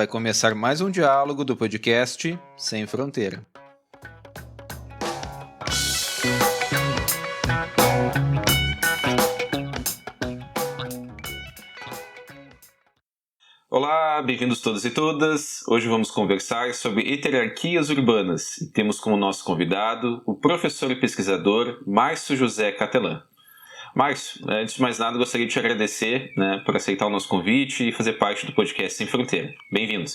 Vai começar mais um diálogo do podcast Sem Fronteira. Olá, bem-vindos todos e todas. Hoje vamos conversar sobre heterarquias urbanas e temos como nosso convidado o professor e pesquisador Márcio José Catelan. Márcio, antes de mais nada, gostaria de te agradecer por aceitar o nosso convite e fazer parte do podcast Sem Fronteira. Bem-vindo.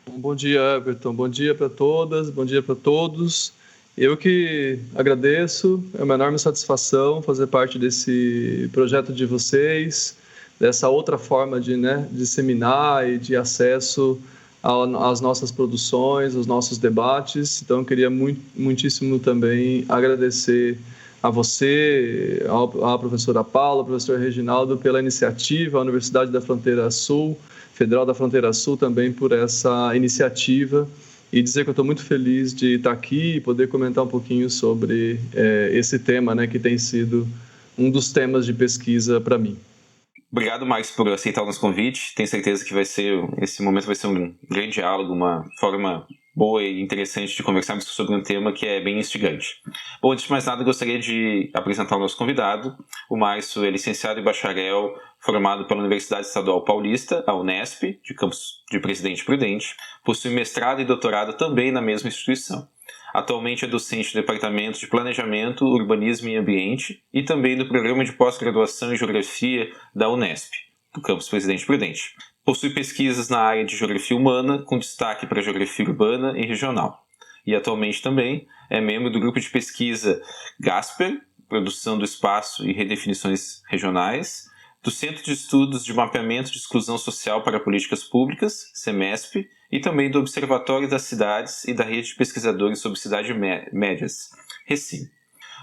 Bom dia, Everton. Bom dia para todas, bom dia para todos. Eu que agradeço, é uma enorme satisfação fazer parte desse projeto de vocês, dessa outra forma de disseminar e de acesso às nossas produções, aos nossos debates. Então, eu queria muitíssimo também agradecer a você, à professora Paula, ao professor Reginaldo, pela iniciativa, à Universidade da Fronteira Sul, Federal da Fronteira Sul, também por essa iniciativa, e dizer que eu estou muito feliz de estar aqui e poder comentar um pouquinho sobre esse tema, que tem sido um dos temas de pesquisa para mim. Obrigado, Márcio, por aceitar o nosso convite. Tenho certeza que esse momento vai ser um grande diálogo, uma forma boa e interessante de conversarmos sobre um tema que é bem instigante. Bom, antes de mais nada, gostaria de apresentar o nosso convidado. O Márcio é licenciado e bacharel formado pela Universidade Estadual Paulista, a Unesp, de campus de Presidente Prudente. Possui mestrado e doutorado também na mesma instituição. Atualmente é docente do Departamento de Planejamento, Urbanismo e Ambiente e também do Programa de Pós-Graduação em Geografia da Unesp, do campus Presidente Prudente. Possui pesquisas na área de Geografia Humana, com destaque para Geografia Urbana e Regional. E atualmente também é membro do grupo de pesquisa GASPER, Produção do Espaço e Redefinições Regionais, do Centro de Estudos de Mapeamento de Exclusão Social para Políticas Públicas, CEMESP, e também do Observatório das Cidades e da Rede de Pesquisadores sobre Cidades Médias, RECIM.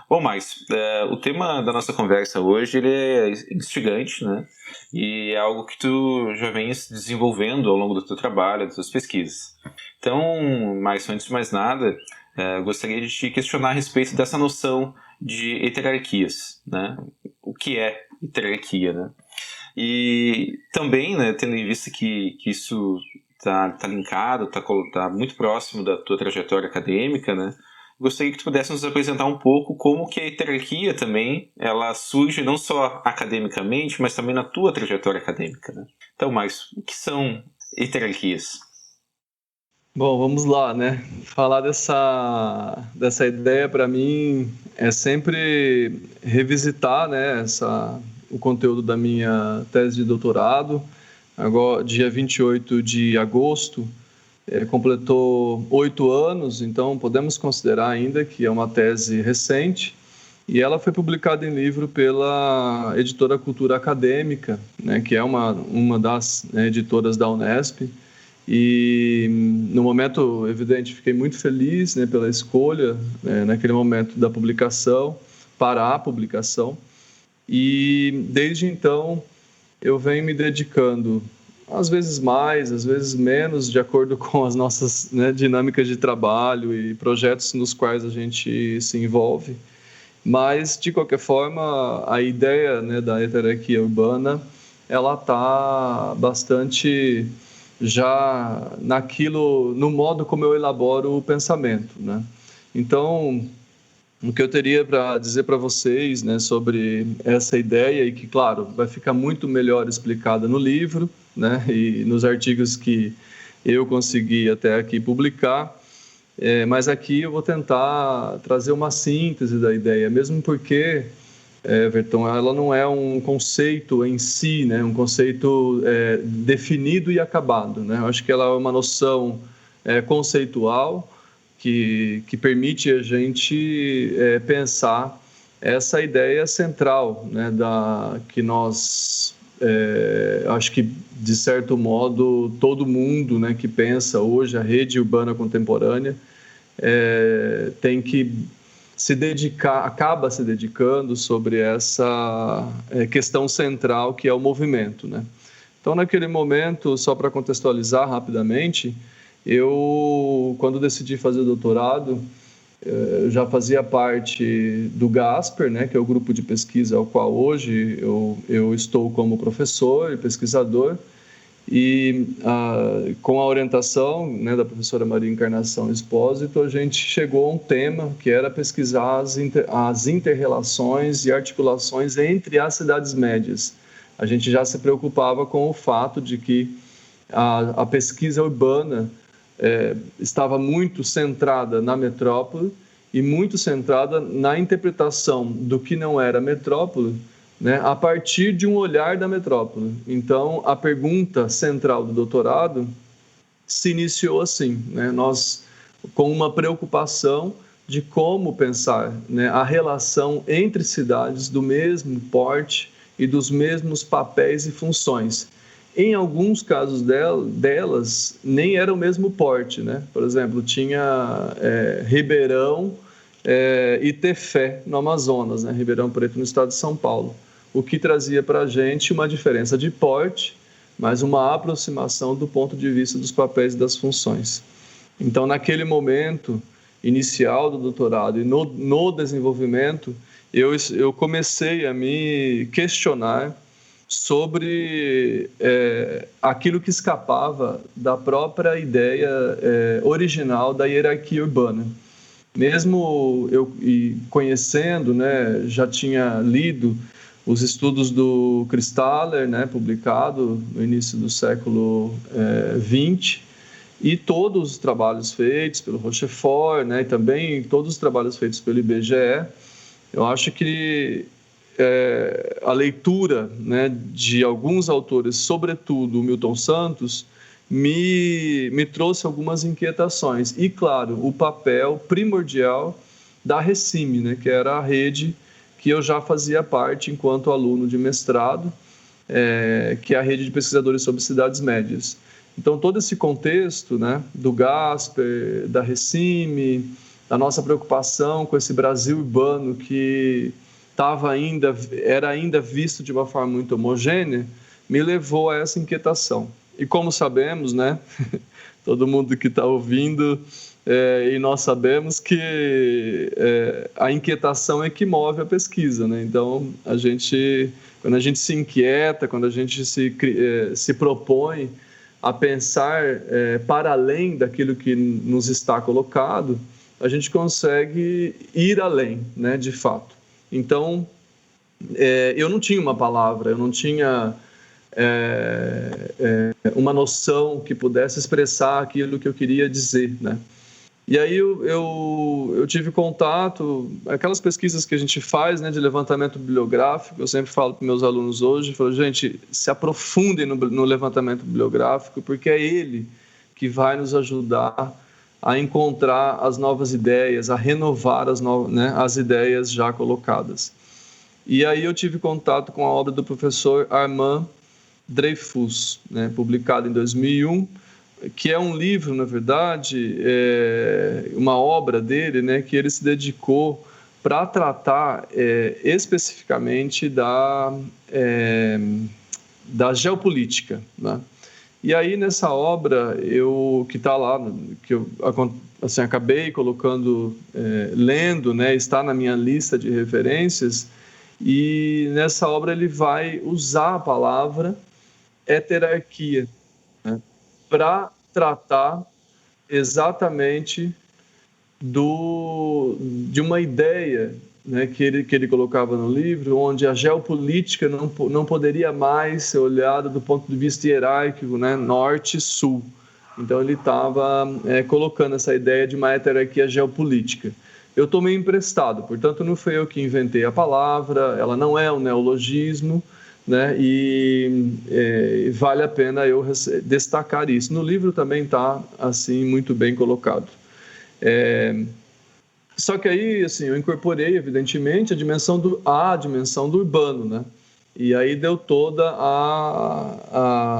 Bom, Márcio, o tema da nossa conversa hoje ele é instigante, e é algo que tu já vem se desenvolvendo ao longo do teu trabalho, das tuas pesquisas. Então, Márcio, antes de mais nada, gostaria de te questionar a respeito dessa noção de heterarquias, O que é hierarquia, E também, tendo em vista que isso está linkado, está muito próximo da tua trajetória acadêmica, gostaria que tu pudesse nos apresentar um pouco como que a hierarquia também, ela surge não só academicamente, mas também na tua trajetória acadêmica, Então, Márcio, o que são hierarquias? Bom, vamos lá, Falar dessa ideia, para mim, é sempre revisitar, o conteúdo da minha tese de doutorado. Agora, dia 28 de agosto, completou 8 anos, então podemos considerar ainda que é uma tese recente, e ela foi publicada em livro pela editora Cultura Acadêmica, que é uma das editoras da Unesp. E no momento, evidente, fiquei muito feliz pela escolha, naquele momento da publicação, para a publicação. E desde então eu venho me dedicando, às vezes mais, às vezes menos, de acordo com as nossas dinâmicas de trabalho e projetos nos quais a gente se envolve. Mas, de qualquer forma, a ideia da hierarquia urbana, ela está bastante já no modo como eu elaboro o pensamento, Então, o que eu teria para dizer para vocês, sobre essa ideia, e que, claro, vai ficar muito melhor explicada no livro, e nos artigos que eu consegui até aqui publicar, mas aqui eu vou tentar trazer uma síntese da ideia, mesmo porque, Everton, ela não é um conceito em si, um conceito definido e acabado, Eu acho que ela é uma noção conceitual que permite a gente pensar essa ideia central, que nós, acho que, de certo modo, todo mundo que pensa hoje a rede urbana contemporânea tem que acaba se dedicando sobre essa questão central que é o movimento, Então, naquele momento, só para contextualizar rapidamente, quando decidi fazer o doutorado, eu já fazia parte do GASPER, que é o grupo de pesquisa ao qual hoje eu estou como professor e pesquisador, E com a orientação, né, da professora Maria Encarnação Espósito, a gente chegou a um tema que era pesquisar as inter-relações e articulações entre as cidades médias. A gente já se preocupava com o fato de que a pesquisa urbana estava muito centrada na metrópole e muito centrada na interpretação do que não era metrópole, né, a partir de um olhar da metrópole. Então, a pergunta central do doutorado se iniciou assim, né, nós com uma preocupação de como pensar, né, a relação entre cidades do mesmo porte e dos mesmos papéis e funções. Em alguns casos delas, nem era o mesmo porte, né? Por exemplo, tinha Ribeirão e Tefé, no Amazonas, né? Ribeirão Preto, no estado de São Paulo, o que trazia para a gente uma diferença de porte, mas uma aproximação do ponto de vista dos papéis e das funções. Então, naquele momento inicial do doutorado e no desenvolvimento, eu comecei a me questionar sobre aquilo que escapava da própria ideia original da hierarquia urbana. Mesmo eu conhecendo, né, já tinha lido os estudos do Christaller, né, publicado no início do século XX, e todos os trabalhos feitos pelo Rochefort, né, e também todos os trabalhos feitos pelo IBGE, eu acho que a leitura, né, de alguns autores, sobretudo o Milton Santos, me trouxe algumas inquietações. E, claro, o papel primordial da Recime, né, que era a rede que eu já fazia parte enquanto aluno de mestrado, que é a rede de pesquisadores sobre cidades médias. Então, todo esse contexto, né, do Gasper, da Recime, da nossa preocupação com esse Brasil urbano que era ainda visto de uma forma muito homogênea, me levou a essa inquietação. E como sabemos, né, todo mundo que está ouvindo, e nós sabemos que a inquietação é que move a pesquisa, né? Então, quando a gente se inquieta, quando a gente se propõe a pensar para além daquilo que nos está colocado, a gente consegue ir além, né, de fato. Então, eu não tinha uma palavra, eu não tinha uma noção que pudesse expressar aquilo que eu queria dizer, né? E aí eu tive contato, aquelas pesquisas que a gente faz, né, de levantamento bibliográfico, eu sempre falo para meus alunos hoje, falo, gente, se aprofundem no levantamento bibliográfico, porque é ele que vai nos ajudar a encontrar as novas ideias, a renovar as ideias já colocadas. E aí eu tive contato com a obra do professor Armand Dreyfus, né, publicado em 2001, que é um livro, na verdade, uma obra dele, né, que ele se dedicou para tratar especificamente da geopolítica, né? E aí, nessa obra, que está lá, que eu assim, acabei colocando, lendo, né, está na minha lista de referências, e nessa obra ele vai usar a palavra heterarquia, né, para tratar exatamente de uma ideia, né, que ele colocava no livro, onde a geopolítica não poderia mais ser olhada do ponto de vista hierárquico, né, norte e sul. Então ele estava colocando essa ideia de uma heterarquia geopolítica. Eu tomei emprestado, portanto não fui eu que inventei a palavra, ela não é um neologismo, né, e vale a pena eu destacar isso. No livro também está assim muito bem colocado. Só que aí, assim, eu incorporei, evidentemente, a dimensão do urbano, né? E aí deu toda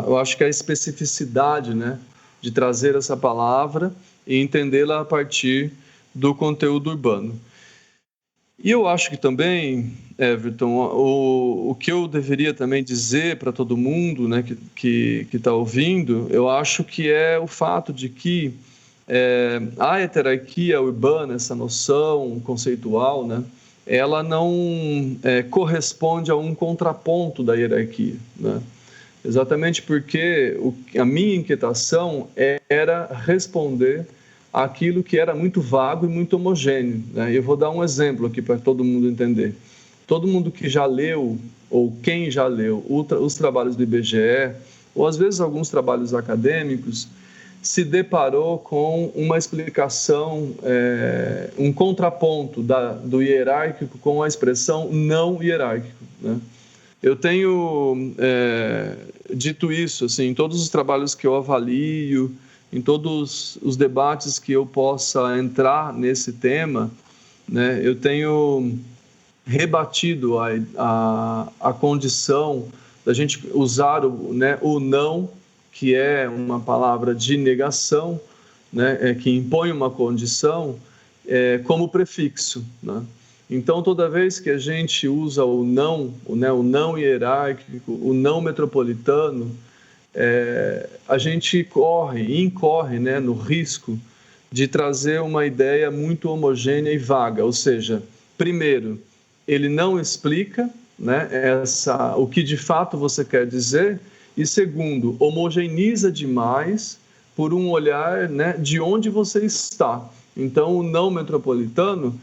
eu acho que a especificidade, né, de trazer essa palavra e entendê-la a partir do conteúdo urbano. E eu acho que também, Everton, o que eu deveria também dizer para todo mundo, né, que está ouvindo, eu acho que é o fato de que a heterarquia urbana, essa noção conceitual, né, ela não corresponde a um contraponto da hierarquia, né? exatamente porque a minha inquietação era responder àquilo que era muito vago e muito homogêneo, né? Eu vou dar um exemplo aqui para todo mundo entender. Todo mundo que já leu, ou quem já leu os trabalhos do IBGE, ou às vezes alguns trabalhos acadêmicos, se deparou com uma explicação, um contraponto do hierárquico com a expressão não hierárquico, né? Eu tenho dito isso assim, em todos os trabalhos que eu avalio, em todos os debates que eu possa entrar nesse tema, né, eu tenho rebatido a condição da gente usar o não, que é uma palavra de negação, né, que impõe uma condição, como prefixo, né? Então, toda vez que a gente usa o não hierárquico, o não metropolitano, a gente incorre, né, no risco de trazer uma ideia muito homogênea e vaga, ou seja, primeiro, ele não explica, né, o que de fato você quer dizer, e segundo, homogeneiza demais por um olhar, né, de onde você está. Então, o não metropolitano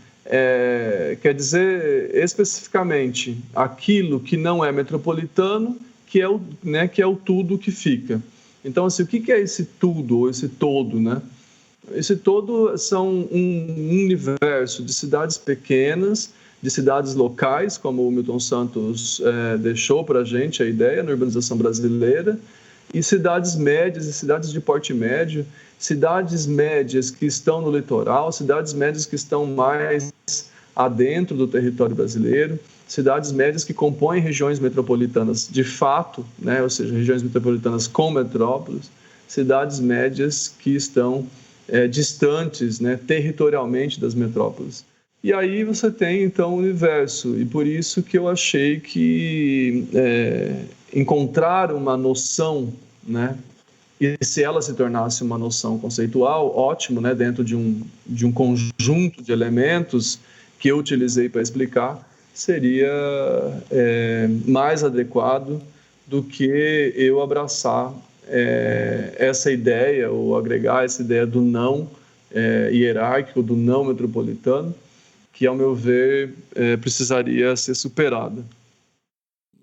quer dizer especificamente aquilo que não é metropolitano, que é o tudo que fica. Então, assim, o que é esse tudo ou esse todo, né? Esse todo são um universo de cidades pequenas, de cidades locais, como o Milton Santos deixou para a gente a ideia na urbanização brasileira, e cidades médias e cidades de porte médio, cidades médias que estão no litoral, cidades médias que estão mais adentro do território brasileiro, cidades médias que compõem regiões metropolitanas de fato, né, ou seja, regiões metropolitanas com metrópoles, cidades médias que estão distantes, né, territorialmente das metrópoles. E aí você tem, então, o universo, e por isso que eu achei que encontrar uma noção, né, e se ela se tornasse uma noção conceitual, ótimo, né, dentro de um conjunto de elementos que eu utilizei para explicar, seria mais adequado do que eu abraçar essa ideia, ou agregar essa ideia do não hierárquico, do não metropolitano, que, ao meu ver, precisaria ser superada.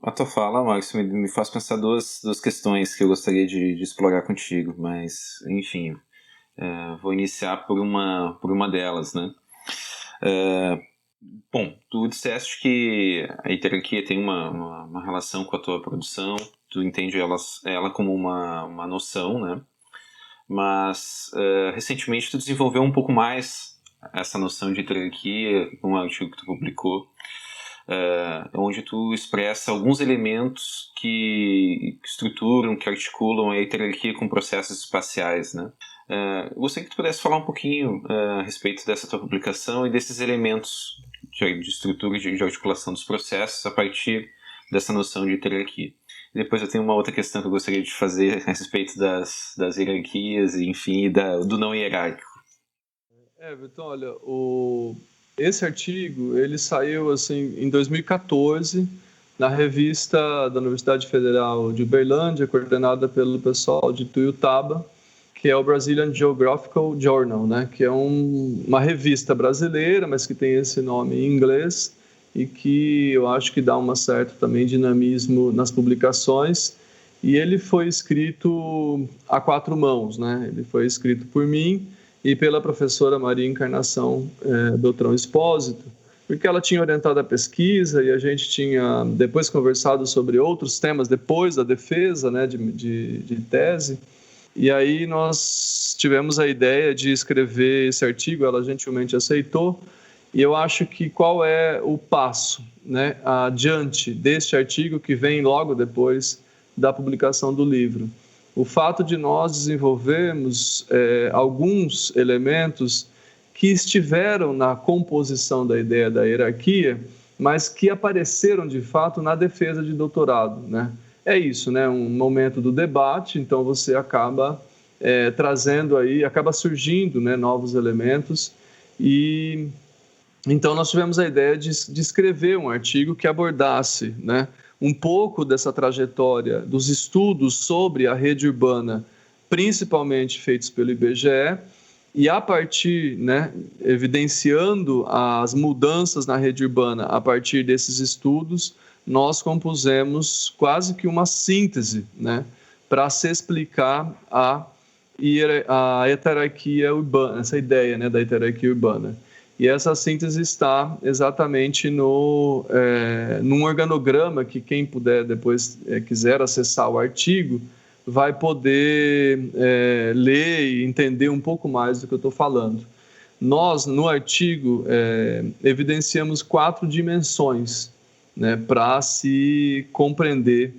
A tua fala, Marcos, me faz pensar duas questões que eu gostaria de explorar contigo, mas, enfim, vou iniciar por uma delas, né? Bom, tu disseste que a hierarquia tem uma relação com a tua produção, tu entende ela como uma noção, né? Mas, recentemente, tu desenvolveu um pouco mais essa noção de hierarquia com um artigo que tu publicou, onde tu expressa alguns elementos que estruturam, que articulam a hierarquia com processos espaciais, né? Eu gostaria que tu pudesse falar um pouquinho a respeito dessa tua publicação e desses elementos de estrutura e de articulação dos processos a partir dessa noção de hierarquia. Depois eu tenho uma outra questão que eu gostaria de fazer a respeito das hierarquias, enfim, do não hierárquico. Everton, olha, esse artigo, ele saiu assim em 2014 na revista da Universidade Federal de Uberlândia, coordenada pelo pessoal de Tuiutaba, que é o Brazilian Geographical Journal, né? Que é uma revista brasileira, mas que tem esse nome em inglês e que eu acho que dá um certo também dinamismo nas publicações. E ele foi escrito a 4 mãos, né? Ele foi escrito por mim e pela professora Maria Encarnação Beltrão Espósito, porque ela tinha orientado a pesquisa e a gente tinha depois conversado sobre outros temas depois da defesa, né, de tese. E aí nós tivemos a ideia de escrever esse artigo, ela gentilmente aceitou, e eu acho que qual é o passo, né, adiante deste artigo que vem logo depois da publicação do livro? O fato de nós desenvolvermos alguns elementos que estiveram na composição da ideia da hierarquia, mas que apareceram de fato na defesa de doutorado, né? É isso, né? Um momento do debate, então você acaba trazendo aí, acaba surgindo, né, novos elementos, e então nós tivemos a ideia de escrever um artigo que abordasse, né, um pouco dessa trajetória dos estudos sobre a rede urbana, principalmente feitos pelo IBGE, e a partir, né, evidenciando as mudanças na rede urbana a partir desses estudos, nós compusemos quase que uma síntese, né, para se explicar a heterarquia urbana, essa ideia, né, da heterarquia urbana. E essa síntese está exatamente num organograma que quem puder depois quiser acessar o artigo vai poder ler e entender um pouco mais do que eu estou falando. Nós, no artigo, evidenciamos 4 dimensões, né, para se compreender,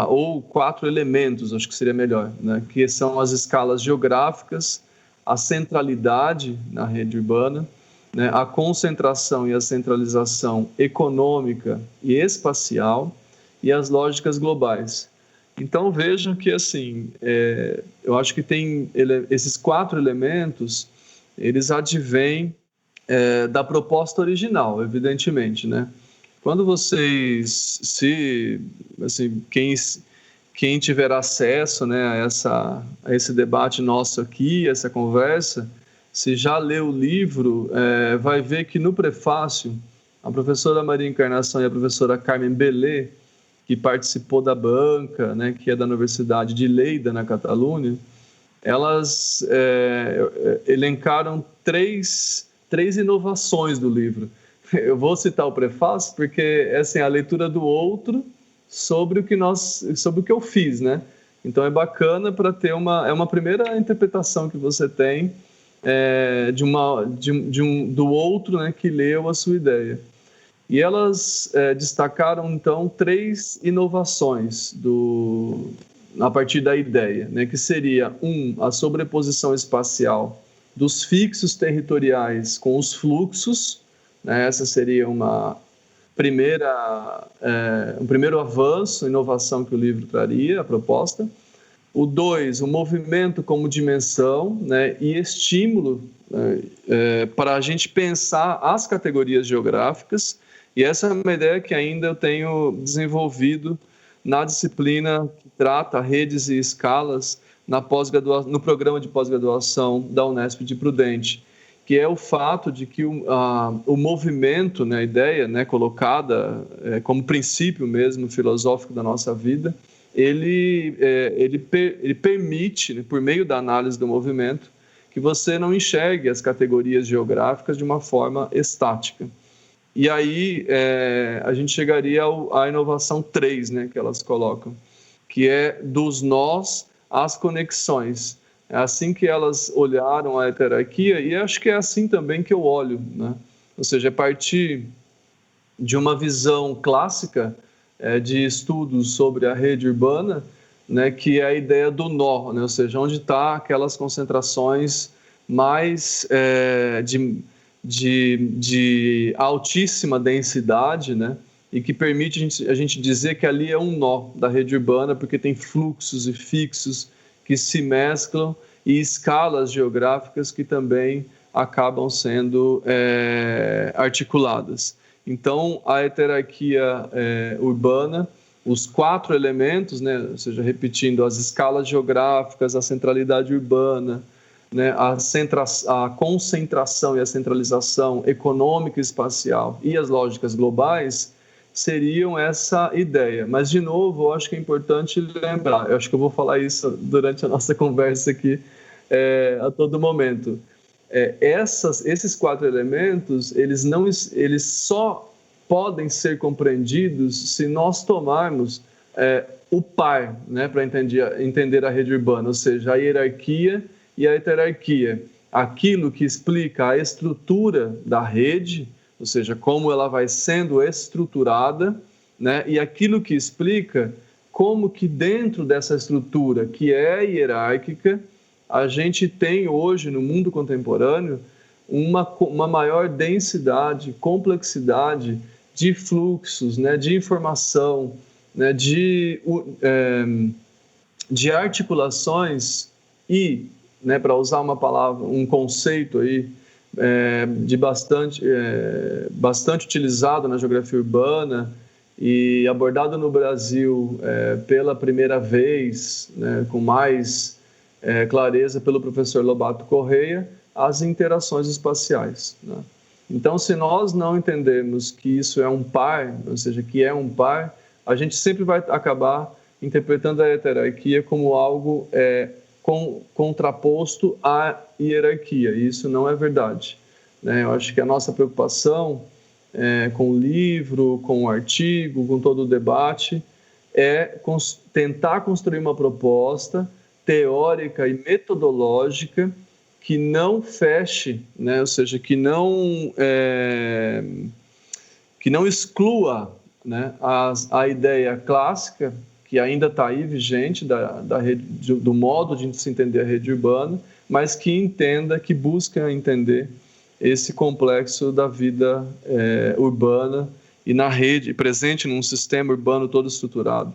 ou 4 elementos, acho que seria melhor, né, que são as escalas geográficas, a centralidade na rede urbana, né, a concentração e a centralização econômica e espacial e as lógicas globais. Então vejam que assim, eu acho que tem esses 4 elementos, eles advêm da proposta original, evidentemente, né? Quando vocês assim, quem tiver acesso, né, a esse debate nosso aqui, essa conversa, se já leu o livro, vai ver que no prefácio, a professora Maria Encarnação e a professora Carmen Belé, que participou da banca, né, que é da Universidade de Lleida, na Catalunha, elas elencaram três inovações do livro. Eu vou citar o prefácio porque é assim, a leitura do outro sobre o que eu fiz, né? Então é bacana para ter uma primeira interpretação que você tem do outro, né, que leu a sua ideia. E elas destacaram então 3 inovações a partir da ideia, né, que seria a sobreposição espacial dos fixos territoriais com os fluxos, né? Essa seria um primeiro avanço, inovação que o livro traria, a proposta. O 2, o movimento como dimensão, né, e estímulo para a gente pensar as categorias geográficas, e essa é uma ideia que ainda eu tenho desenvolvido na disciplina que trata redes e escalas no programa de pós-graduação da Unesp de Prudente, que é o fato de que o movimento, né, a ideia, né, colocada como princípio mesmo filosófico da nossa vida, ele permite, né, por meio da análise do movimento, que você não enxergue as categorias geográficas de uma forma estática. E aí a gente chegaria à inovação 3, né, que elas colocam, que é dos nós às conexões. É assim que elas olharam a heterarquia, e acho que é assim também que eu olho, né? Ou seja, a partir de uma visão clássica de estudos sobre a rede urbana, né, que é a ideia do nó, né? Ou seja, onde está aquelas concentrações mais de altíssima densidade, né? E que permite a gente dizer que ali é um nó da rede urbana, porque tem fluxos e fixos que se mesclam e escalas geográficas que também acabam sendo articuladas. Então, a heterarquia urbana, os 4 elementos, né, ou seja, repetindo, as escalas geográficas, a centralidade urbana, né, a concentração e a centralização econômica e espacial e as lógicas globais, seriam essa ideia. Mas, de novo, eu acho que é importante lembrar, eu acho que eu vou falar isso durante a nossa conversa aqui a todo momento. Esses 4 elementos, eles só podem ser compreendidos se nós tomarmos o par, né, para entender a rede urbana, ou seja, a hierarquia e a heterarquia. Aquilo que explica a estrutura da rede, ou seja, como ela vai sendo estruturada, né? E aquilo que explica como que dentro dessa estrutura, que é hierárquica, a gente tem hoje no mundo contemporâneo uma maior densidade, complexidade de fluxos, né? De informação, né? De articulações e, né, para usar uma palavra, um conceito aí, bastante utilizado na geografia urbana e abordado no Brasil pela primeira vez, né, com mais clareza pelo professor Lobato Correia, as interações espaciais, né? Então, se nós não entendermos que isso é um par, ou seja, que é um par, a gente sempre vai acabar interpretando a heterarquia como algo contraposto à hierarquia, e isso não é verdade, né? Eu acho que a nossa preocupação com o livro, com o artigo, com todo o debate, tentar construir uma proposta teórica e metodológica que não feche, né? Ou seja, que não exclua, né, a ideia clássica, que ainda está aí vigente, da rede, do modo de se entender a rede urbana, mas que busca entender esse complexo da vida urbana e na rede, presente num sistema urbano todo estruturado,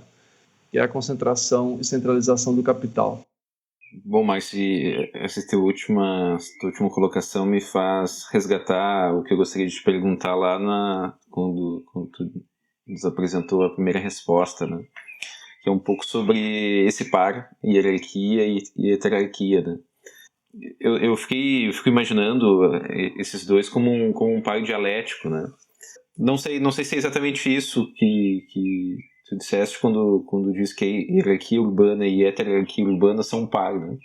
que é a concentração e centralização do capital. Bom, Márcio, essa tua última colocação me faz resgatar o que eu gostaria de te perguntar lá quando tu nos apresentou a primeira resposta, né? Que é um pouco sobre esse par, hierarquia e heterarquia, né? Eu fiquei imaginando esses dois como um par dialético, né? Não sei se é exatamente isso que tu disseste quando diz que a hierarquia urbana e a heterarquia urbana são um par, né?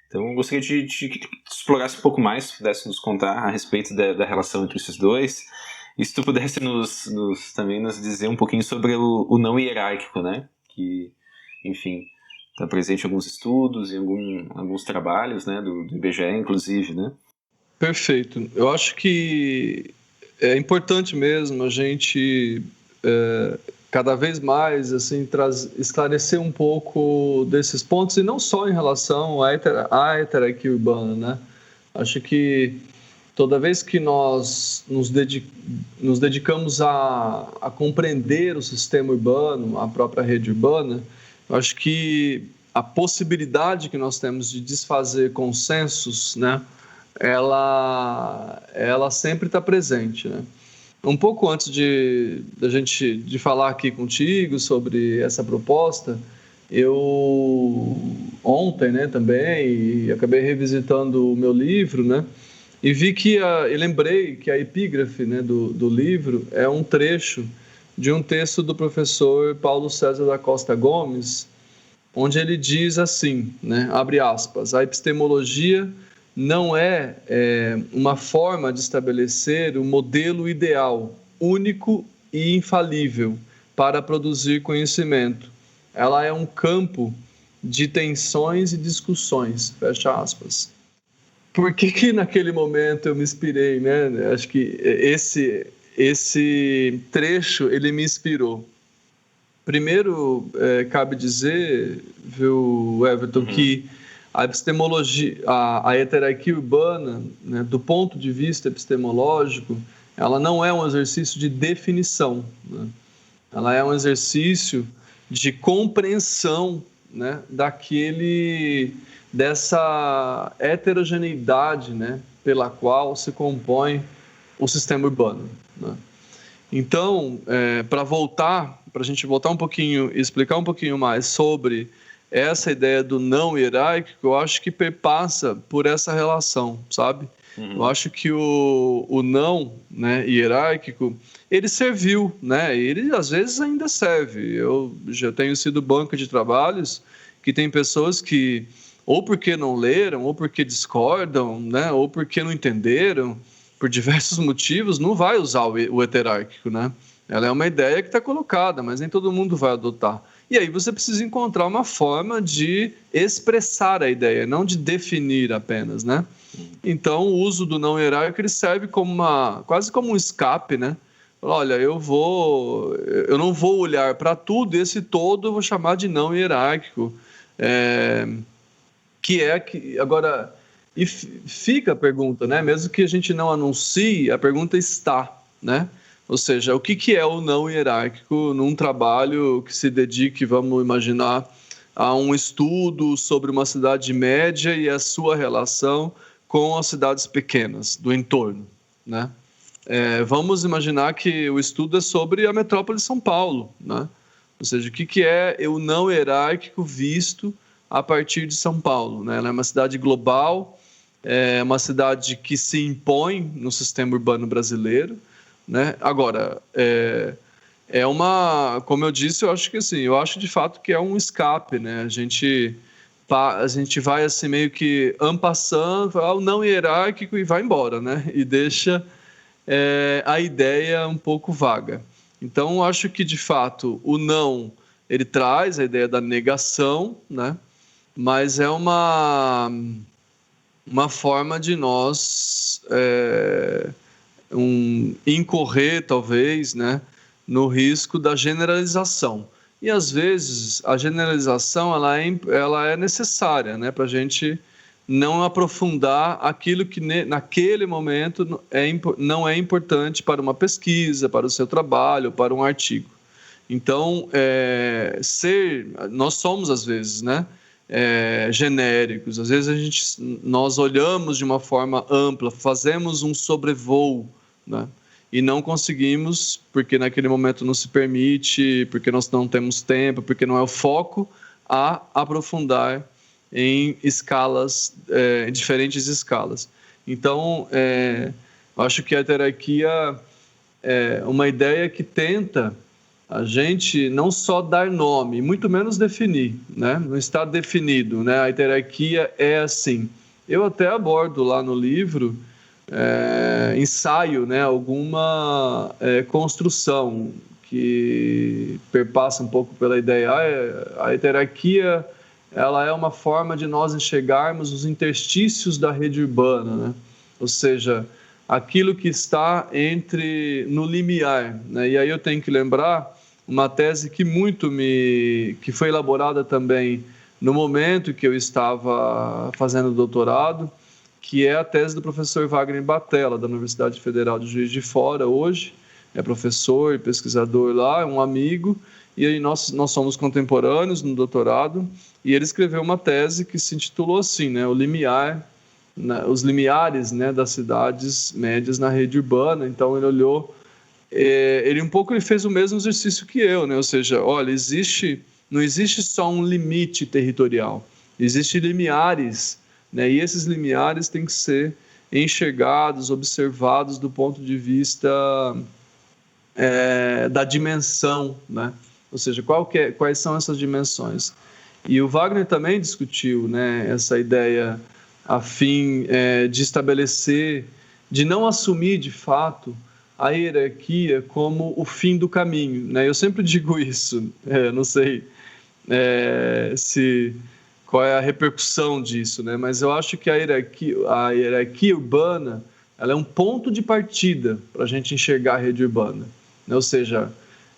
Então eu gostaria de que tu explorasse um pouco mais, se pudesse nos contar a respeito da relação entre esses dois, e se tu pudesse também nos dizer um pouquinho sobre o não hierárquico, né? Que, enfim, está presente em alguns estudos, em alguns trabalhos, né? Do IBGE, inclusive, né? Perfeito. Eu acho que é importante mesmo a gente cada vez mais assim, esclarecer um pouco desses pontos, e não só em relação à heterarquia urbana, né? Acho que toda vez que nós nos dedicamos a compreender o sistema urbano, a própria rede urbana, eu acho que a possibilidade que nós temos de desfazer consensos, né, ela sempre está presente, né? Um pouco antes de falar aqui contigo sobre essa proposta, eu ontem, né, também, acabei revisitando o meu livro, né, e vi e lembrei que a epígrafe, né, do livro é um trecho de um texto do professor Paulo César da Costa Gomes, onde ele diz assim, né, abre aspas, a epistemologia não é uma forma de estabelecer um modelo ideal, único e infalível para produzir conhecimento. Ela é um campo de tensões e discussões, fecha aspas. Por que naquele momento eu me inspirei, né? Acho que esse trecho, ele me inspirou. Primeiro, cabe dizer, viu, Everton, que a epistemologia, a heterarquia urbana, né, do ponto de vista epistemológico, ela não é um exercício de definição, né? Ela é um exercício de compreensão, né, dessa heterogeneidade, né, pela qual se compõe o sistema urbano, né? Então, para a gente voltar um pouquinho e explicar um pouquinho mais sobre essa ideia do não hierárquico, eu acho que perpassa por essa relação, sabe? Eu acho que o não, né, hierárquico, ele serviu, né? Ele às vezes ainda serve. Eu já tenho sido banca de trabalhos que tem pessoas que, ou porque não leram, ou porque discordam, né, ou porque não entenderam, por diversos motivos, não vai usar o heterárquico, né? Ela é uma ideia que está colocada, mas nem todo mundo vai adotar. E aí você precisa encontrar uma forma de expressar a ideia, não de definir apenas, né? Então, o uso do não hierárquico ele serve quase como um escape, né? Olha, eu não vou olhar para tudo, esse todo eu vou chamar de não hierárquico. Agora, e fica a pergunta, né? Mesmo que a gente não anuncie, a pergunta está, né? Ou seja, o que é o não hierárquico num trabalho que se dedique, vamos imaginar, a um estudo sobre uma cidade média e a sua relação com as cidades pequenas do entorno, né? Vamos imaginar que o estudo é sobre a metrópole de São Paulo, né? Ou seja, o que é o não hierárquico visto a partir de São Paulo, né? Ela é uma cidade global, é uma cidade que se impõe no sistema urbano brasileiro, né? Agora, como eu disse, eu acho que assim, eu acho de fato que é um escape, né? A gente vai assim meio que en passant, fala o não hierárquico e vai embora, né? E deixa a ideia um pouco vaga. Então, eu acho que de fato o não ele traz a ideia da negação, né? Mas é uma forma de nós incorrer, talvez, né, no risco da generalização. E, às vezes, a generalização ela é necessária, né, para a gente não aprofundar aquilo que, naquele momento, não é importante para uma pesquisa, para o seu trabalho, para um artigo. Então, nós somos, às vezes, né, genéricos. Às vezes nós olhamos de uma forma ampla, fazemos um sobrevoo, né? E não conseguimos, porque naquele momento não se permite, porque nós não temos tempo, porque não é o foco, a aprofundar em escalas, em diferentes escalas. Então, acho que a hierarquia é uma ideia que tenta a gente não só dar nome, muito menos definir, né? Não está definido, né? A hierarquia é assim. Eu até abordo lá no livro, ensaio, né? Alguma construção que perpassa um pouco pela ideia. A hierarquia, ela é uma forma de nós enxergarmos os interstícios da rede urbana, né? Ou seja, aquilo que está no limiar, né? E aí eu tenho que lembrar uma tese que foi elaborada também no momento que eu estava fazendo doutorado, que é a tese do professor Wagner Batella, da Universidade Federal de Juiz de Fora, hoje, é professor e pesquisador lá, é um amigo, e aí nós somos contemporâneos no doutorado, e ele escreveu uma tese que se intitulou assim, né, os limiares, né, das cidades médias na rede urbana. Então ele olhou, ele fez o mesmo exercício que eu, né? Ou seja, olha, não existe só um limite territorial, existem limiares, né? E esses limiares têm que ser enxergados, observados do ponto de vista da dimensão, né? Ou seja, quais são essas dimensões. E o Wagner também discutiu, né, essa ideia a fim de estabelecer, de não assumir de fato a hierarquia como o fim do caminho, né? Eu sempre digo isso, não sei qual é a repercussão disso, né? Mas eu acho que a hierarquia urbana, ela é um ponto de partida para a gente enxergar a rede urbana, né? Ou seja,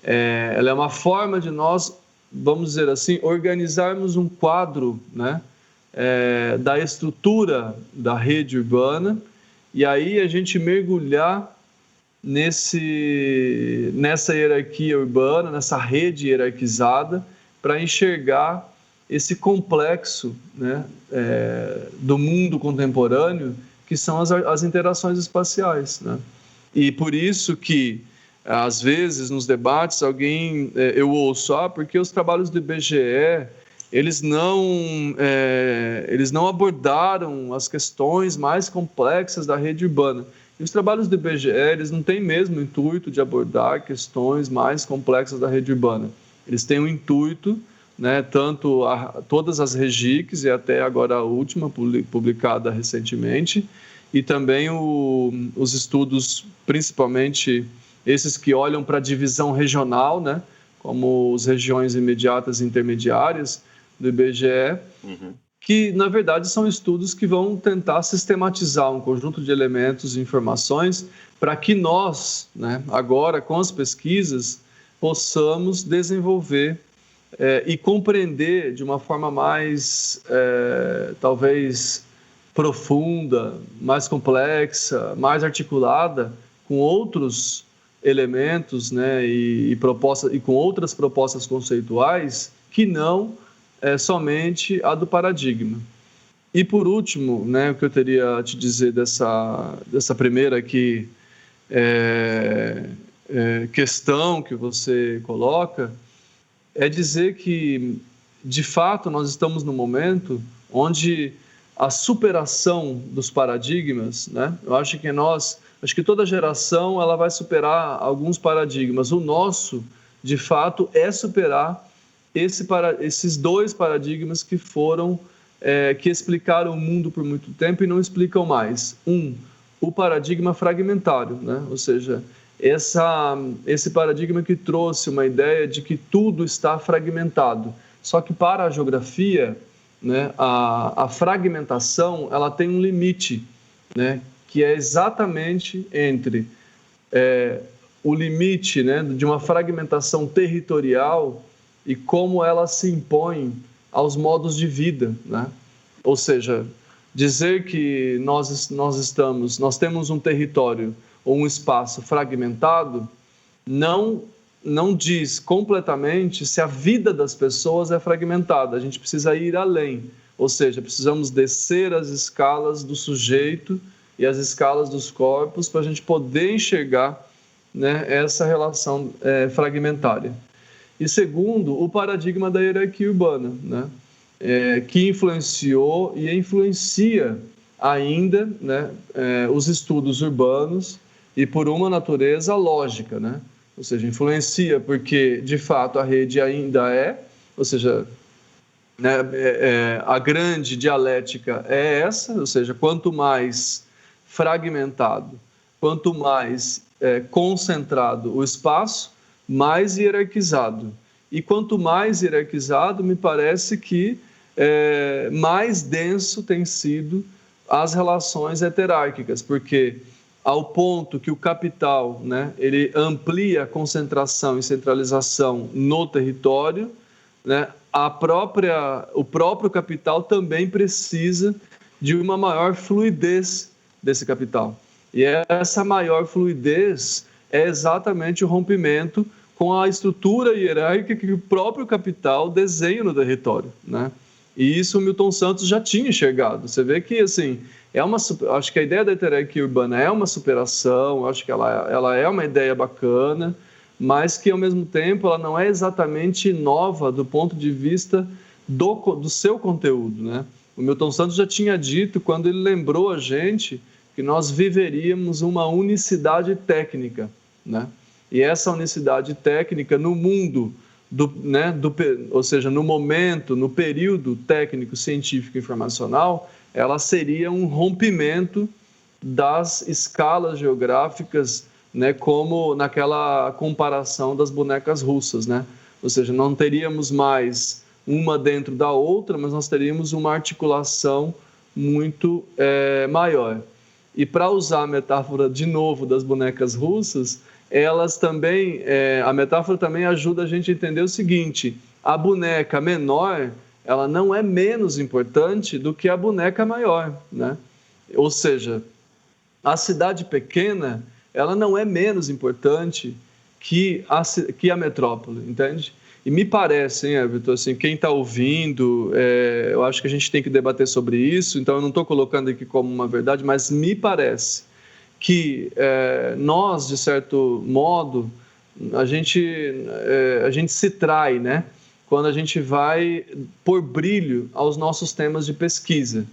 ela é uma forma de nós, vamos dizer assim, organizarmos um quadro, né, da estrutura da rede urbana, e aí a gente mergulhar nessa hierarquia urbana, nessa rede hierarquizada, para enxergar esse complexo, né, do mundo contemporâneo, que são as interações espaciais, né? E por isso que, às vezes, nos debates, eu ouço, porque os trabalhos do IBGE, eles não abordaram as questões mais complexas da rede urbana. E os trabalhos do IBGE, eles não têm mesmo o intuito de abordar questões mais complexas da rede urbana. Eles têm o intuito, né, todas as REGICs, e até agora a última, publicada recentemente, e também os estudos, principalmente esses que olham para a divisão regional, né, como as regiões imediatas e intermediárias do IBGE, que, na verdade, são estudos que vão tentar sistematizar um conjunto de elementos e informações para que nós, né, agora, com as pesquisas, possamos desenvolver e compreender de uma forma mais, talvez, profunda, mais complexa, mais articulada, com outros elementos, né, e com outras propostas conceituais, que não somente a do paradigma. E por último, né, o que eu teria a te dizer dessa primeira aqui, questão que você coloca é dizer que, de fato, nós estamos num momento onde a superação dos paradigmas, né? Eu acho que toda geração ela vai superar alguns paradigmas. O nosso, de fato, é superar esses dois paradigmas que foram que explicaram o mundo por muito tempo e não explicam mais. O paradigma fragmentário, né? Ou seja, esse paradigma que trouxe uma ideia de que tudo está fragmentado. Só que para a geografia, né, a fragmentação ela tem um limite, né, que é exatamente entre o limite, né, de uma fragmentação territorial e como ela se impõe aos modos de vida, né? Ou seja, dizer que nós temos um território ou um espaço fragmentado não diz completamente se a vida das pessoas é fragmentada. A gente precisa ir além, ou seja, precisamos descer as escalas do sujeito e as escalas dos corpos para a gente poder enxergar, né, essa relação fragmentária. E segundo, o paradigma da hierarquia urbana, né, que influenciou e influencia ainda, né, os estudos urbanos e por uma natureza lógica, né? Ou seja, influencia porque, de fato, a rede ainda ou seja, né, a grande dialética é essa, ou seja, quanto mais fragmentado, quanto mais concentrado o espaço, mais hierarquizado. E quanto mais hierarquizado, me parece que mais denso tem sido as relações heterárquicas, porque ao ponto que o capital, né, ele amplia a concentração e centralização no território, né, o próprio capital também precisa de uma maior fluidez desse capital. E essa maior fluidez é exatamente o rompimento com a estrutura hierárquica que o próprio capital desenha no território, né? E isso o Milton Santos já tinha enxergado. Você vê que, assim, acho que a ideia da hierarquia urbana é uma superação, acho que ela é uma ideia bacana, mas que, ao mesmo tempo, ela não é exatamente nova do ponto de vista do seu conteúdo, né? O Milton Santos já tinha dito, quando ele lembrou a gente, que nós viveríamos uma unicidade técnica, né? E essa unicidade técnica no mundo, ou seja, no momento, no período técnico, científico e informacional, ela seria um rompimento das escalas geográficas, né, como naquela comparação das bonecas russas, né? Ou seja, não teríamos mais uma dentro da outra, mas nós teríamos uma articulação muito maior. E para usar a metáfora de novo das bonecas russas, elas também, a metáfora também ajuda a gente a entender o seguinte: a boneca menor, ela não é menos importante do que a boneca maior, né? Ou seja, a cidade pequena, ela não é menos importante que a metrópole, entende? E me parece, hein, Everton, assim, quem está ouvindo, eu acho que a gente tem que debater sobre isso, então eu não estou colocando aqui como uma verdade, mas me parece que nós, de certo modo, a gente se trai, né, quando a gente vai pôr brilho aos nossos temas de pesquisa.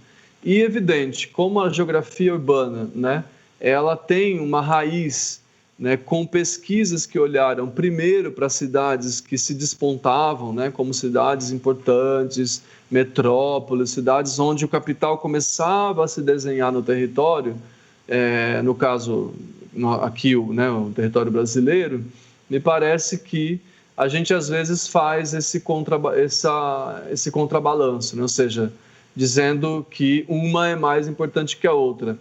E evidente, como a geografia urbana, né, ela tem uma raiz, né, com pesquisas que olharam primeiro para cidades que se despontavam, né, como cidades importantes, metrópoles, cidades onde o capital começava a se desenhar no território, no caso aqui, né, o território brasileiro. Me parece que a gente às vezes faz esse contrabalanço, né? Ou seja, dizendo que uma é mais importante que a outra.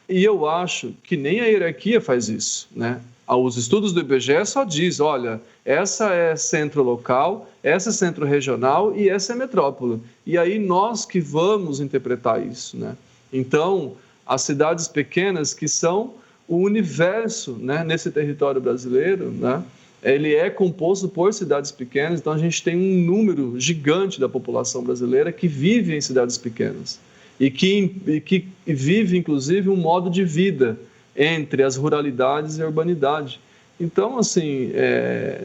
E eu acho que nem a hierarquia faz isso, né? Os estudos do IBGE só diz, olha, essa é centro local, essa é centro regional e essa é metrópole. E aí nós que vamos interpretar isso, né? Então, as cidades pequenas que são o universo, né, nesse território brasileiro, né? Ele é composto por cidades pequenas, então a gente tem um número gigante da população brasileira que vive em cidades pequenas e que vive, inclusive, um modo de vida entre as ruralidades e a urbanidade. Então, assim,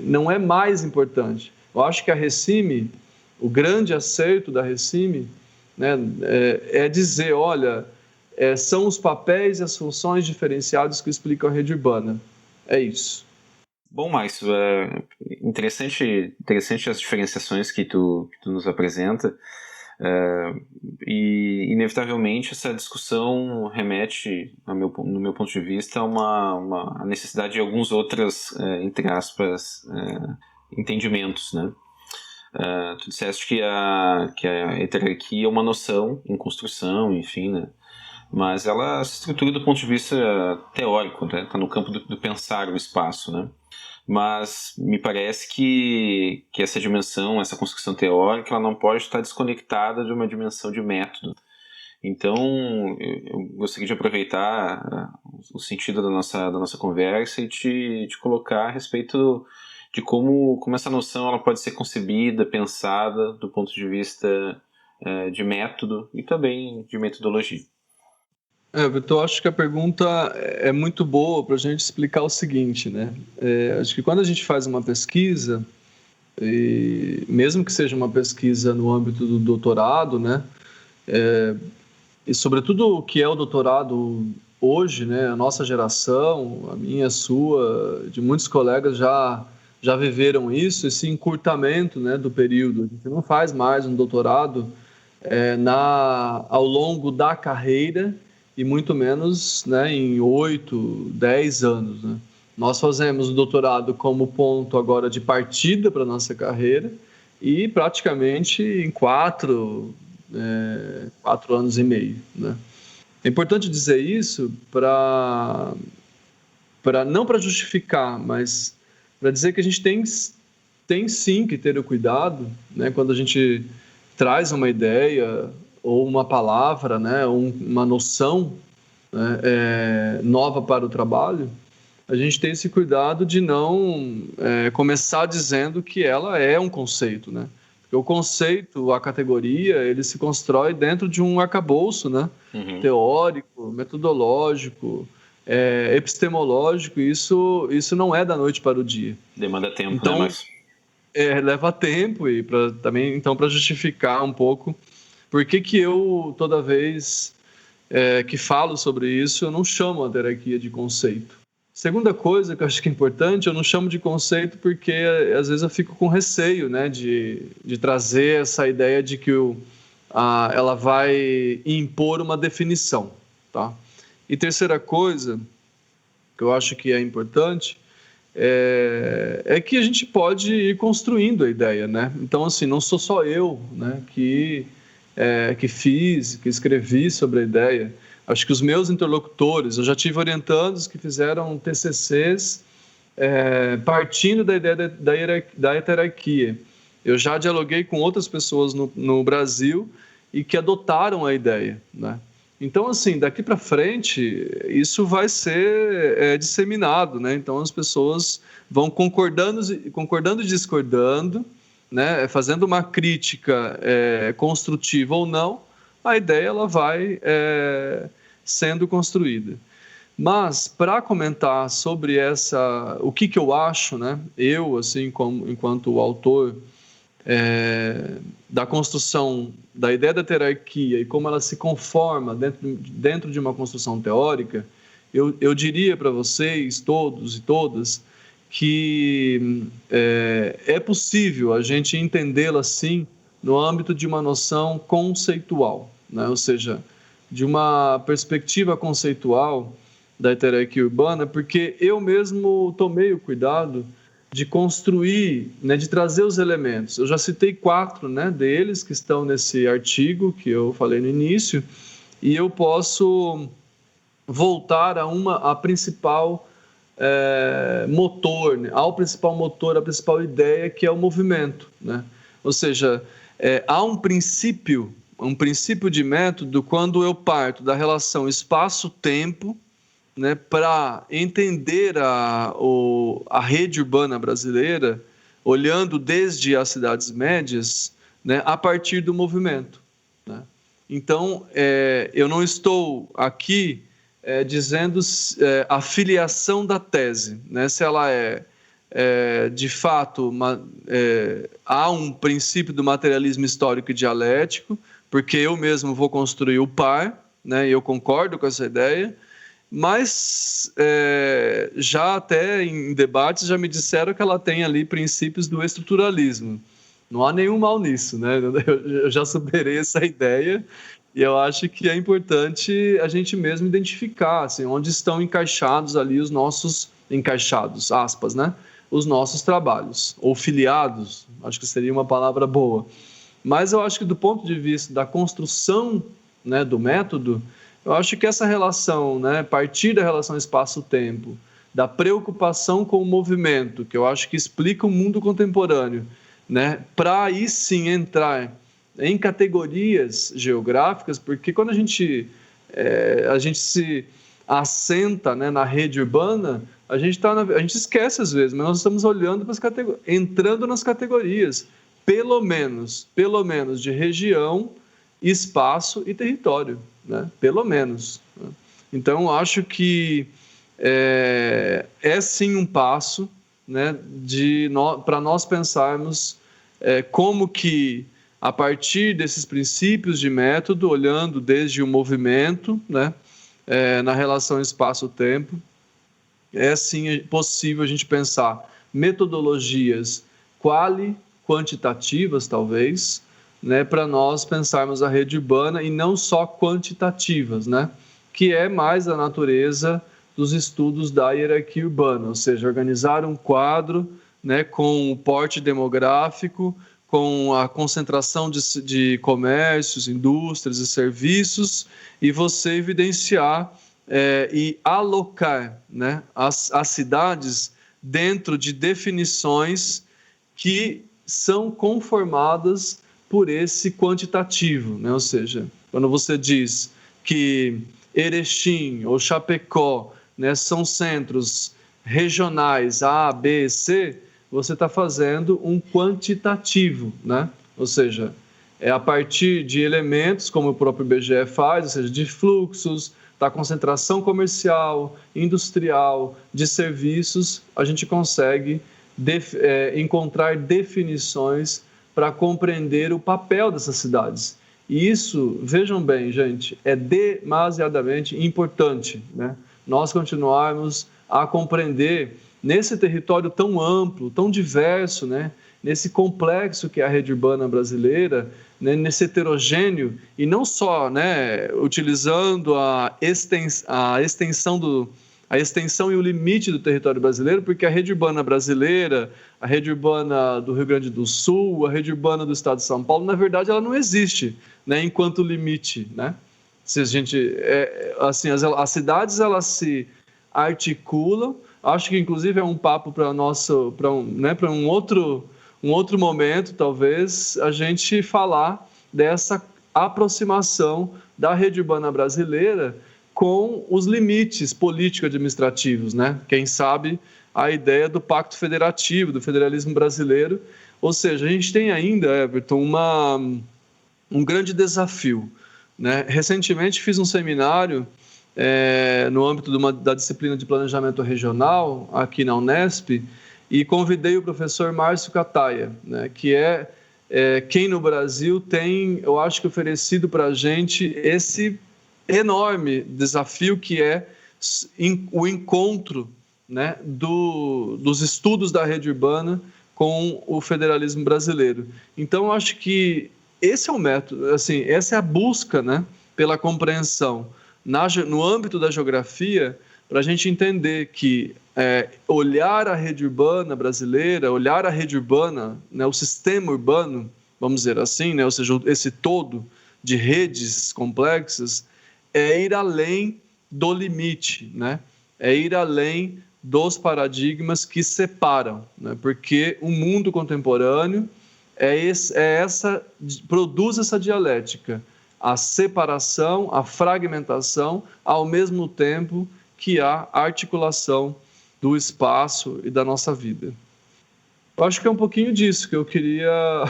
não é mais importante. Eu acho que a Recime, o grande acerto da Recime, né, é dizer, olha, são os papéis e as funções diferenciados que explicam a rede urbana. É isso. Bom, Márcio, interessante as diferenciações que tu nos apresenta. E inevitavelmente essa discussão remete, no meu ponto de vista, a uma necessidade de alguns outros, entre aspas, entendimentos, né? Tu disseste que a heterarquia é uma noção em construção, enfim, né? Mas ela se estrutura do ponto de vista teórico, né? Está no campo do pensar o espaço, né? Mas me parece que essa dimensão, essa construção teórica, ela não pode estar desconectada de uma dimensão de método. Então, eu gostaria de aproveitar o sentido da nossa conversa e te colocar a respeito de como essa noção ela pode ser concebida, pensada do ponto de vista de método e também de metodologia. Vitor, acho que a pergunta é muito boa para a gente explicar o seguinte, né? Acho que quando a gente faz uma pesquisa, e mesmo que seja uma pesquisa no âmbito do doutorado, né? E sobretudo o que é o doutorado hoje, né? A nossa geração, a minha, a sua, de muitos colegas já viveram isso, esse encurtamento, né, do período. A gente não faz mais um doutorado ao longo da carreira, e muito menos, né, em 8, 10 anos. Né? Nós fazemos o doutorado como ponto agora de partida para a nossa carreira e praticamente em 4 anos e meio. Né? É importante dizer isso não para justificar, mas para dizer que a gente tem sim que ter o cuidado, né, quando a gente traz uma ideia ou uma palavra, né, uma noção, né, nova para o trabalho, a gente tem esse cuidado de não começar dizendo que ela é um conceito, né? Porque o conceito, a categoria, ele se constrói dentro de um arcabouço, né? Teórico, metodológico, epistemológico, e isso não é da noite para o dia. Demanda tempo, então, né, Márcio? Leva tempo, e também, então, para justificar um pouco por que eu, toda vez que falo sobre isso, eu não chamo a hierarquia de conceito. Segunda coisa que eu acho que é importante, eu não chamo de conceito porque às vezes eu fico com receio, né, de trazer essa ideia de que ela vai impor uma definição, tá? E terceira coisa que eu acho que é importante é que a gente pode ir construindo a ideia, né? Então, assim, não sou só eu, né, que escrevi sobre a ideia. Acho que os meus interlocutores, eu já tive orientandos que fizeram TCCs partindo da ideia da heterarquia. Eu já dialoguei com outras pessoas no Brasil e que adotaram a ideia, né? Então, assim, daqui para frente, isso vai ser disseminado, né? Então, as pessoas vão concordando e discordando, né? Fazendo uma crítica construtiva ou não, a ideia ela vai sendo construída. Mas, para comentar sobre o que eu acho, né? Eu, assim, enquanto autor da construção da ideia da hierarquia e como ela se conforma dentro de uma construção teórica, eu diria para vocês, todos e todas, que é possível a gente entendê-la, sim, no âmbito de uma noção conceitual, né? Ou seja, de uma perspectiva conceitual da hierarquia urbana, porque eu mesmo tomei o cuidado de construir, né, de trazer os elementos. Eu já citei 4, né, deles que estão nesse artigo que eu falei no início, e eu posso voltar a principal motor, né, ao principal motor, a principal ideia, que é o movimento, né? Ou seja, há um princípio de método quando eu parto da relação espaço-tempo, né, para entender a rede urbana brasileira, olhando desde as cidades médias, né, a partir do movimento, né? Então, eu não estou aqui dizendo a filiação da tese, né? Se ela de fato, há um princípio do materialismo histórico e dialético, porque eu mesmo vou construir o par, né? E eu concordo com essa ideia, mas já até em debates já me disseram que ela tem ali princípios do estruturalismo. Não há nenhum mal nisso, né? Eu já superei essa ideia e eu acho que é importante a gente mesmo identificar assim, onde estão encaixados ali os nossos, encaixados, aspas, né? Os nossos trabalhos, ou filiados, acho que seria uma palavra boa. Mas eu acho que do ponto de vista da construção, né, do método, eu acho que essa relação, né, partir da relação espaço-tempo, da preocupação com o movimento, que eu acho que explica o mundo contemporâneo, né, para aí sim entrar em categorias geográficas, porque quando a gente se assenta, né, na rede urbana, a gente esquece às vezes, mas nós estamos olhando para as categorias, entrando nas categorias, pelo menos de região, espaço e território, né? Pelo menos. Né? Então, acho que é sim um passo, né, para nós pensarmos como que, a partir desses princípios de método, olhando desde o movimento, né, na relação espaço-tempo, sim possível a gente pensar metodologias quantitativas, talvez, né, para nós pensarmos a rede urbana e não só quantitativas, né, que é mais a natureza dos estudos da hierarquia urbana, ou seja, organizar um quadro, né, com o porte demográfico, com a concentração de comércios, indústrias e serviços, e você evidenciar e alocar, né, as cidades dentro de definições que são conformadas por esse quantitativo, né? Ou seja, quando você diz que Erechim ou Chapecó, né, são centros regionais A, B, C, você está fazendo um quantitativo, né? Ou seja, é a partir de elementos, como o próprio IBGE faz, ou seja, de fluxos, da concentração comercial, industrial, de serviços, a gente consegue encontrar definições para compreender o papel dessas cidades. E isso, vejam bem, gente, é demasiadamente importante, né? Nós continuarmos a compreender nesse território tão amplo, tão diverso, né? Nesse complexo que é a rede urbana brasileira, né? Nesse heterogêneo, e não só, né, utilizando a extensão e o limite do território brasileiro, porque a rede urbana brasileira, a rede urbana do Rio Grande do Sul, a rede urbana do estado de São Paulo, na verdade, ela não existe, né, enquanto limite, né? Se a gente, assim, as cidades, elas se articulam. Acho que, inclusive, é um papo para um outro momento, talvez, a gente falar dessa aproximação da rede urbana brasileira com os limites político-administrativos, né? Quem sabe a ideia do pacto federativo, do federalismo brasileiro. Ou seja, a gente tem ainda, Everton, um grande desafio, né? Recentemente fiz um seminário no âmbito da disciplina de planejamento regional, aqui na Unesp, e convidei o professor Márcio Cataia, né, que quem no Brasil tem, eu acho que oferecido para a gente esse enorme desafio que é o encontro, né, dos estudos da rede urbana com o federalismo brasileiro. Então, eu acho que esse é o método, assim, essa é a busca, né, pela compreensão no âmbito da geografia, para a gente entender que olhar a rede urbana brasileira, olhar a rede urbana, né, o sistema urbano, vamos dizer assim, né, ou seja, esse todo de redes complexas, é ir além do limite, né? É ir além dos paradigmas que separam, né? Porque o mundo contemporâneo produz essa dialética, a separação, a fragmentação, ao mesmo tempo que há articulação do espaço e da nossa vida. Eu acho que é um pouquinho disso que eu queria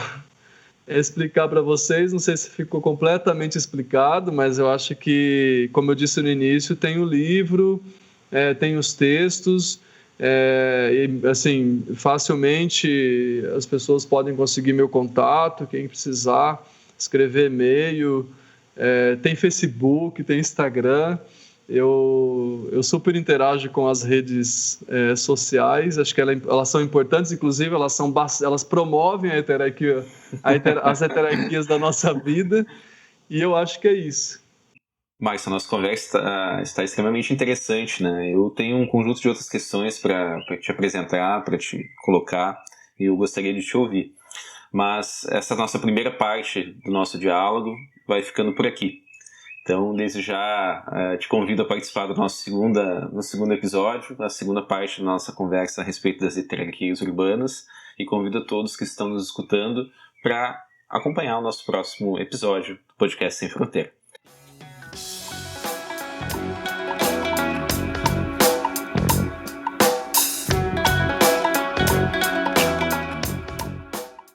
explicar para vocês. Não sei se ficou completamente explicado, mas eu acho que, como eu disse no início, tem o livro, tem os textos, e, assim, facilmente as pessoas podem conseguir meu contato, quem precisar, escrever e-mail, tem Facebook, tem Instagram. Eu super interajo com as redes sociais, acho que elas são importantes, inclusive elas promovem a heterarquia, as heterarquias da nossa vida, e eu acho que é isso. Mas a nossa conversa está extremamente interessante, né? Eu tenho um conjunto de outras questões para te apresentar, para te colocar, e eu gostaria de te ouvir. Mas essa nossa primeira parte do nosso diálogo vai ficando por aqui. Então, desde já, te convido a participar do nosso segundo episódio, a segunda parte da nossa conversa a respeito das heterarquias urbanas, e convido a todos que estão nos escutando para acompanhar o nosso próximo episódio do Podcast Sem Fronteira.